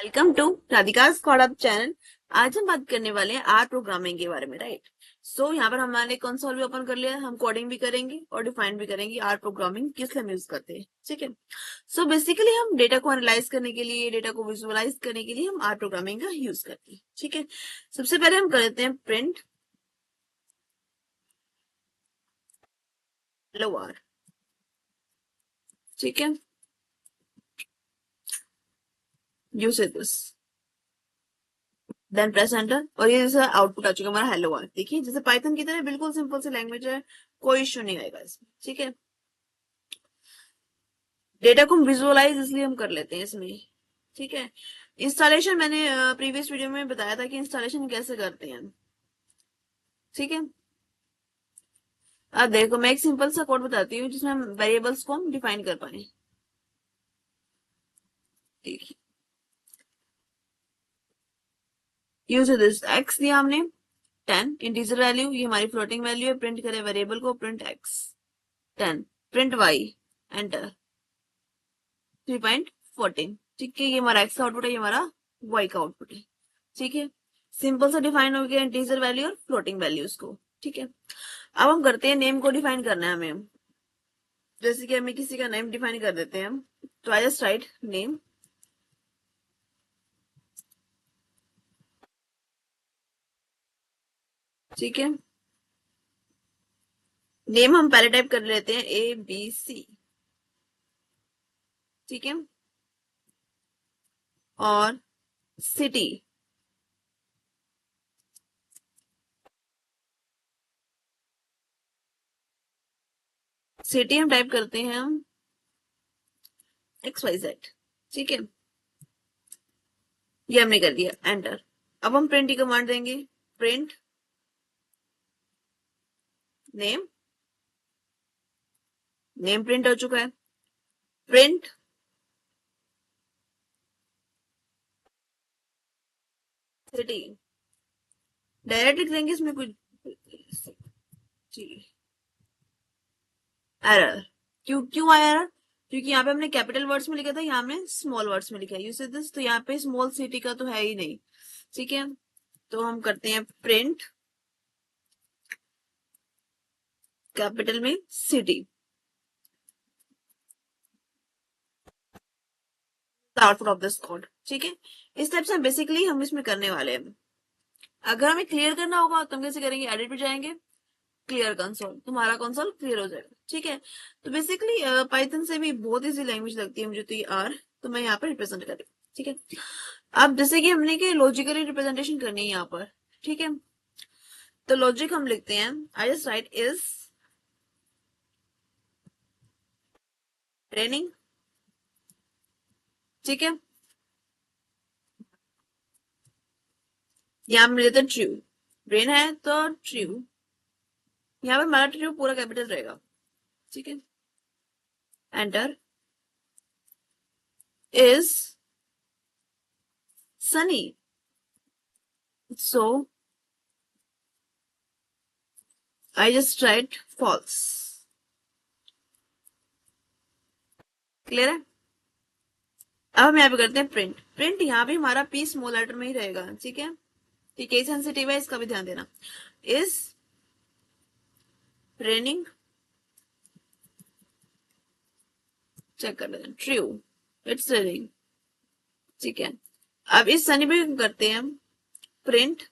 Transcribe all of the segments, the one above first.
Welcome to Radhika scholar channel. आज हम बात करने वाले हैं आर प्रोग्रामिंग के बारे में, राइट। यहाँ पर हमने कंसोल भी ओपन कर लिया, हम कोडिंग भी करेंगे और डिफाइन भी करेंगे आर प्रोग्रामिंग किस लिए हम यूज करते हैं, ठीक है। बेसिकली हम डेटा को एनालाइज करने के लिए, डेटा को विजुअलाइज करने के लिए हम आर प्रोग्रामिंग का यूज करते हैं, ठीक है। सबसे पहले हम कर लेते हैं प्रिंट हेलो आर, ठीक है। Use this, then press enter और ये जैसे आउटपुट आ चुका हमारा हेलो आर। देखिए जैसे पाइथन की तरह बिल्कुल सिंपल सी लैंग्वेज है, कोई इश्यू नहीं आएगा इसमें, ठीक है। डेटा को हम विजुअलाइज इसलिए हम कर लेते हैं इसमें, ठीक है। इंस्टॉलेशन मैंने प्रीवियस वीडियो में बताया था कि इंस्टॉलेशन कैसे करते हैं, ठीक है। अब देखो मैं एक सिंपल सा कोड बताती हूँ जिसमें हम वेरिएबल्स को हम डिफाइन कर पाए। देखिए यूज दिस एक्स दिया हमने 10 इंटीजर वैल्यू, ये हमारी फ्लोटिंग वैल्यू है। प्रिंट करें वेरिएबल को, print x 10, print y, enter 3.14, ठीक है। ये हमारा एक्स का आउटपुट है, ये हमारा वाई का आउटपुट है, ठीक है। सिंपल सा डिफाइन हो गया इंटीजर वैल्यू और फ्लोटिंग वैल्यूज को, ठीक है। अब हम करते हैं नेम को डिफाइन करना है हमें। जैसे कि हमें किसी का नेम डिफाइन कर देते हैं हम, तो आई जस्ट राइट नेम, ठीक है। नेम हम पहले टाइप कर लेते हैं ABC, ठीक है। और सिटी, सिटी हम टाइप करते हैं हम XYZ, ठीक है। ये हमने कर दिया, एंटर। अब हम प्रिंट की कमांड देंगे, प्रिंट नेम, नेम प्रिंट हो चुका है। प्रिंट सिटी, डायरेक्ट लिख देंगे इसमें कुछ एरर। क्यों क्यों आया एरर? क्योंकि यहाँ पे हमने कैपिटल वर्ड्स में लिखा था, यहाँ हमने स्मॉल वर्ड्स में लिखा है। यूज दिस, तो यहाँ पे स्मॉल सिटी का तो है ही नहीं, ठीक है। तो हम करते हैं प्रिंट कैपिटल में city, output of this code, ठीक है। इस टाइप से बेसिकली हम इसमें करने वाले हैं। अगर हमें क्लियर करना होगा तो हम कैसे करेंगे, एडिट पे जाएंगे, क्लियर कंसोल, तुम्हारा कंसोल क्लियर हो जाएगा, ठीक है। तो बेसिकली पाइथन से भी बहुत इजी लैंग्वेज लगती है मुझे तो ये आर, तो मैं यहाँ पर रिप्रेजेंट कर रही हूँ, ठीक है। अब जैसे कि हमने कि लॉजिकली रिप्रेजेंटेशन करनी है यहाँ पर, ठीक है। तो लॉजिक हम लिखते हैं, आई जस्ट राइट इज ट्रेनिंग, ठीक है। यहाँ मिले तो ट्रू, ब्रेन है तो ट्रू, यहाँ पे हमारा ट्रू पूरा कैपिटल रहेगा, ठीक है। Enter, is sunny, so I just write false, clear है। अब हम यहाँ पे करते हैं प्रिंट, प्रिंट यहाँ भी हमारा पी स्मॉल लेटर में ही रहेगा, ठीक है। ठीक है, सेंसिटिव है, इसका भी ध्यान देना। इज रेनिंग, चेक कर लेते हैं, ट्रू, इट्स रेनिंग, ठीक है। अब इस सनी पे करते हैं हम प्रिंट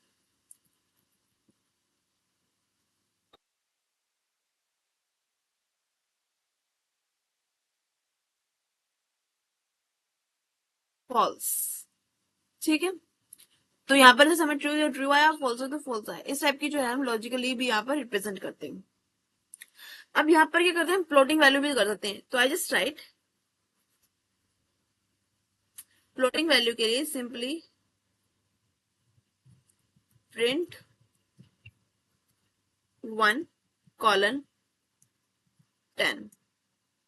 फॉल्स, ठीक है। तो यहाँ पर जैसे हमें ट्रू या ट्रू आया, फॉल्स हो तो फॉल्स आया, इस टाइप की जो है हम लॉजिकली भी यहाँ पर रिप्रेजेंट करते हैं। अब यहाँ पर क्या करते हैं, फ्लोटिंग वैल्यू भी कर सकते हैं। तो आई जस्ट राइट फ्लोटिंग वैल्यू के लिए सिंपली प्रिंट 1:10,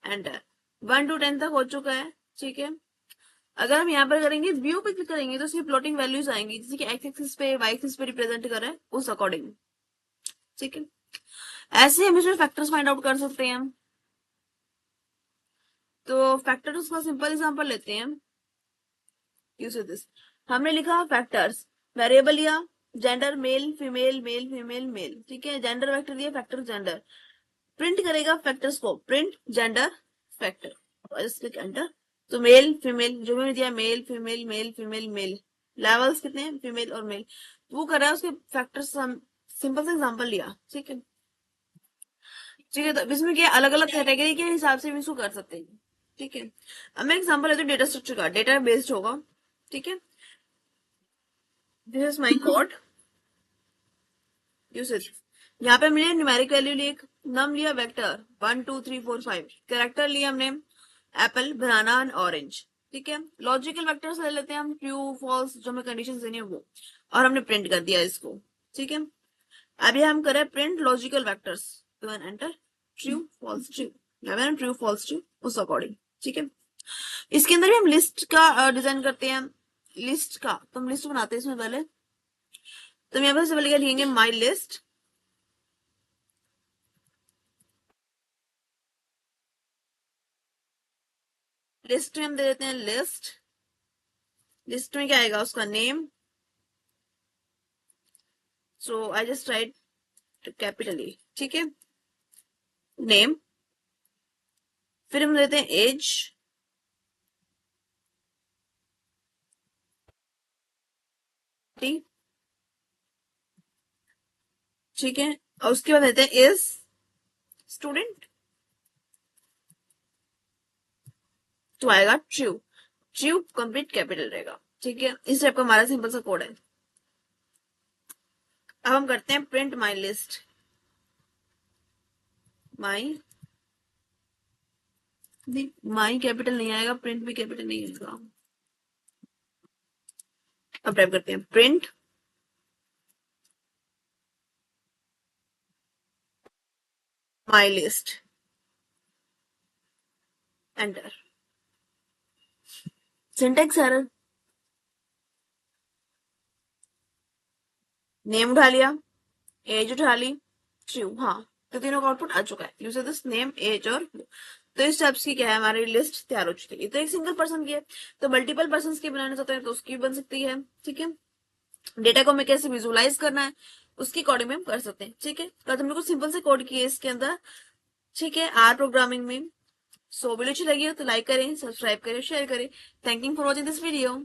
एंटर। 1 to 10 तक हो चुका है, ठीक है। अगर हम यहाँ पर करेंगे, व्यू पे क्लिक करेंगे तो उसकी प्लॉटिंग वैल्यूज आएंगी, जैसे कि एक्स एक्सिस पे, वाई एक्सिस पे रिप्रेजेंट कर रहा है उस अकॉर्डिंग, ठीक है। ऐसे हम इसमें फैक्टर्स फाइंड आउट कर सकते हैं। तो फैक्टर्स का सिंपल एग्जांपल लेते हैं, यूज दिस। हमने लिखा फैक्टर्स, वेरिएबल लिया, gender male female male female male, ठीक है, जेंडर वेक्टर दिया, फैक्टर जेंडर, प्रिंट करेगा फैक्टर्स को, print gender factor, click enter. तो मेल फीमेल जो मैंने दिया, male female male female male, levels कितने हैं, फीमेल और मेल, वो कर रहा है उसके फैक्टर्स, सिंपल सा एग्जांपल लिया, ठीक है। ठीक है, तो इसमें क्या अलग अलग कैटेगरी के हिसाब से भी इसको कर सकते हैं, ठीक है। अब मैं एग्जांपल लेती हूँ डेटा स्ट्रक्चर का, डेटा बेस्ड होगा, ठीक है। This is my code, usage. यहाँ पे हमने न्यूमेरिक वैल्यू ली, नम लिया, वेक्टर 1 2 3 4 5, कैरेक्टर लिया हमने एप्पल बनाना एंड ऑरेंज, ठीक है। लॉजिकल वेक्टर्स ले लेते हैं हम, ट्रू फॉल्स जो हमें कंडीशन देनी है वो, और हमने प्रिंट कर दिया इसको, ठीक है। अभी हम करें प्रिंट लॉजिकल वेक्टर्स, तो enter, true false true, true false true उस अकॉर्डिंग, ठीक है। इसके अंदर भी हम लिस्ट का डिजाइन करते हैं, लिस्ट का, तो हम लिस्ट बनाते हैं इसमें पहले, तो हम यहाँ पर पहले क्या लिखेंगे, माई लिस्ट, लिस्ट में हम दे देते हैं लिस्ट, लिस्ट में क्या आएगा उसका name, so I just write capitally, ठीक है, नेम, फिर हम देते हैं एज, ठीक है, और उसके बाद देते हैं इज स्टूडेंट, तो आएगा ट्रू, ट्रू कंप्लीट कैपिटल रहेगा, ठीक है। इस टाइप का हमारा सिंपल सा कोड है। अब हम करते हैं print my list, my, my capital नहीं आएगा, प्रिंट भी कैपिटल नहीं आएगा। अब टाइप करते हैं print my list, enter, syntax error, name उठा लिया, एज उठा ली, ट्रू, हाँ, तो तीनों का आउटपुट आ चुका है, यूज दिस नेम एज और, तो इस टाइप्स की क्या है हमारी लिस्ट तैयार हो चुकी है। तो एक सिंगल पर्सन की है, तो मल्टीपल पर्सन की बनाना चाहते हैं तो उसकी भी बन सकती है, ठीक है। डेटा को हमें कैसे विजुअलाइज करना है उसकी कोडिंग में हम कर सकते हैं, ठीक है। तो हमने कुछ सिंपल से कोड किए इसके अंदर, ठीक है, आर प्रोग्रामिंग में। सो वीडियो अच्छी लगी हो तो लाइक करें, सब्सक्राइब करें, शेयर करें। Thank you for watching this video.